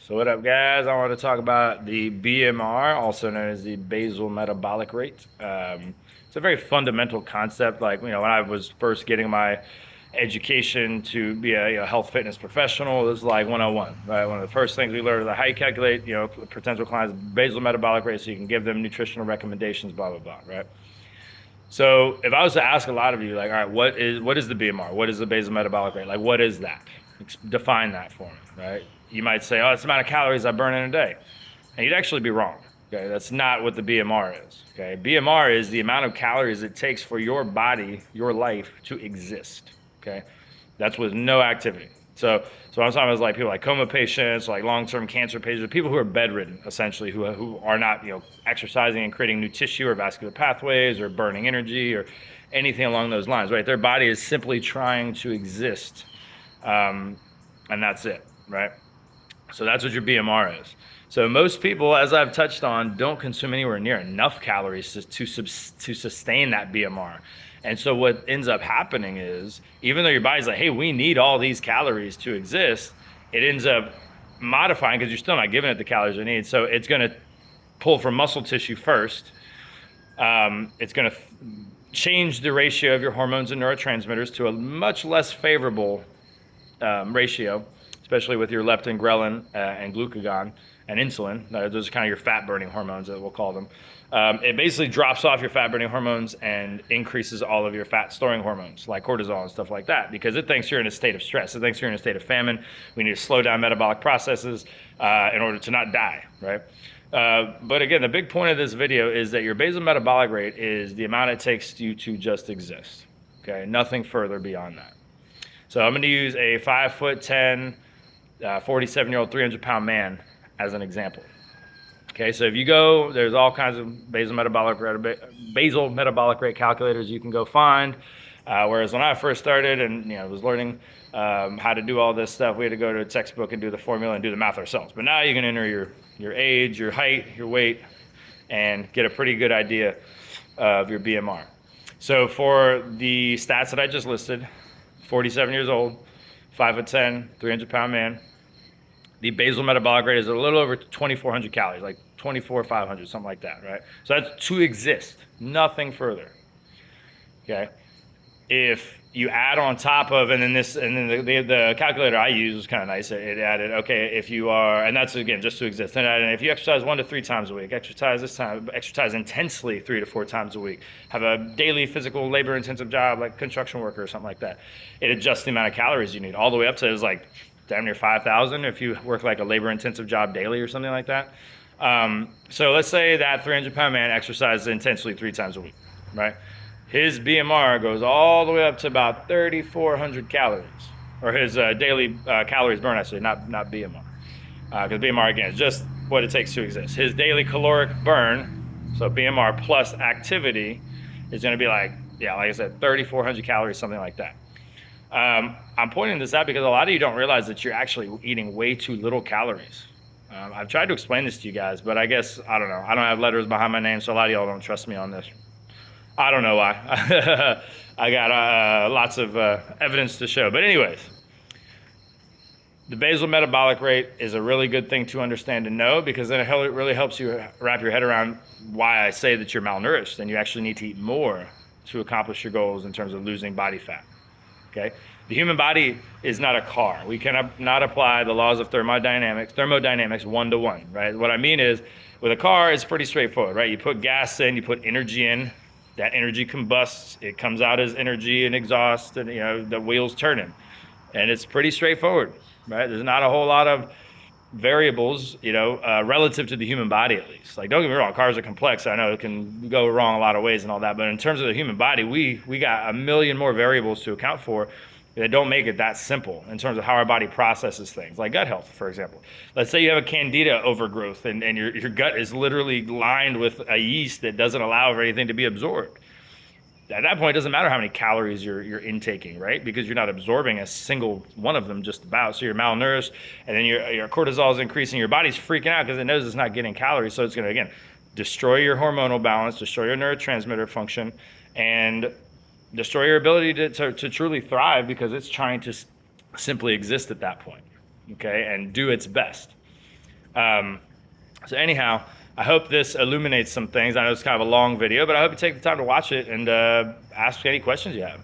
So what up, guys? I want to talk about the BMR, also known as the basal metabolic rate. It's a very fundamental concept. Like, when I was first getting my education to be a health fitness professional, it was like 101, right? One of the first things we learned is how you calculate, potential clients' basal metabolic rate so you can give them nutritional recommendations, blah, blah, blah, right? So if I was to ask a lot of you, like, all right, what is the BMR? What is the basal metabolic rate? Like, what is that? Define that for me, right? You might say, oh, it's the amount of calories I burn in a day. And you'd actually be wrong. Okay, that's not what the BMR is. Okay, BMR is the amount of calories it takes for your body, your life to exist. Okay, that's with no activity. So I'm talking about like people like coma patients, like long-term cancer patients, people who are bedridden, essentially, who are not exercising and creating new tissue or vascular pathways or burning energy or anything along those lines. Right, their body is simply trying to exist, and that's it. Right. So that's what your BMR is. So most people, as I've touched on, don't consume anywhere near enough calories to sustain that BMR. And so what ends up happening is, even though your body's like, hey, we need all these calories to exist, it ends up modifying because you're still not giving it the calories it needs. So it's going to pull from muscle tissue first. It's going to change the ratio of your hormones and neurotransmitters to a much less favorable ratio, especially with your leptin, ghrelin, and glucagon and insulin. Those are kind of your fat burning hormones, that we'll call them. It basically drops off your fat burning hormones and increases all of your fat storing hormones like cortisol and stuff like that, because it thinks you're in a state of stress. It thinks you're in a state of famine. We need to slow down metabolic processes in order to not die, right? But again, the big point of this video is that your basal metabolic rate is the amount it takes you to just exist. Okay, nothing further beyond that. So I'm going to use a 5'10", 47-year-old, 300-pound man as an example. Okay, so if you go, there's all kinds of basal metabolic rate calculators you can go find. Whereas when I first started and was learning how to do all this stuff, we had to go to a textbook and do the formula and do the math ourselves. But now you can enter your age, your height, your weight, and get a pretty good idea of your BMR. So for the stats that I just listed, 47 years old, 5'10", 300-pound man. The basal metabolic rate is a little over 2,400 calories, like 24,500, something like that, right? So that's to exist, nothing further. Okay. If you add on top of, and then the calculator I use was kind of nice. It added, okay, if you are, and that's again just to exist. And if you exercise 1 to 3 times a week, exercise intensely 3 to 4 times a week, have a daily physical labor intensive job like construction worker or something like that, it adjusts the amount of calories you need all the way up to is like damn near 5,000 if you work like a labor intensive job daily or something like that. So let's say that 300-pound man exercises intensely 3 times a week, right? His BMR goes all the way up to about 3,400 calories, or his daily calories burned, actually, not BMR. Because BMR, again, is just what it takes to exist. His daily caloric burn, so BMR plus activity, is going to be like I said, 3,400 calories, something like that. I'm pointing this out because a lot of you don't realize that you're actually eating way too little calories. I've tried to explain this to you guys, but I guess, I don't know. I don't have letters behind my name, so a lot of y'all don't trust me on this. I don't know why. I got lots of evidence to show. But anyways, the basal metabolic rate is a really good thing to understand and know, because then it really helps you wrap your head around why I say that you're malnourished and you actually need to eat more to accomplish your goals in terms of losing body fat. Okay? The human body is not a car. We cannot not apply the laws of thermodynamics 1-to-1, right? What I mean is, with a car, it's pretty straightforward, right? You put gas in, you put energy in, that energy combusts, it comes out as energy and exhaust, and the wheels turning. And it's pretty straightforward, right? There's not a whole lot of variables, relative to the human body, at least. Like, don't get me wrong, cars are complex. I know it can go wrong a lot of ways and all that, but in terms of the human body, we got a million more variables to account for that don't make it that simple in terms of how our body processes things, like gut health, for example. Let's say you have a candida overgrowth and your gut is literally lined with a yeast that doesn't allow for anything to be absorbed. At that point, it doesn't matter how many calories you're intaking, right? Because you're not absorbing a single one of them just about. So you're malnourished, and then your cortisol is increasing. Your body's freaking out because it knows it's not getting calories. So it's going to, again, destroy your hormonal balance, destroy your neurotransmitter function, and destroy your ability to truly thrive, because it's trying to simply exist at that point, okay, and do its best. So anyhow, I hope this illuminates some things. I know it's kind of a long video, but I hope you take the time to watch it and ask any questions you have.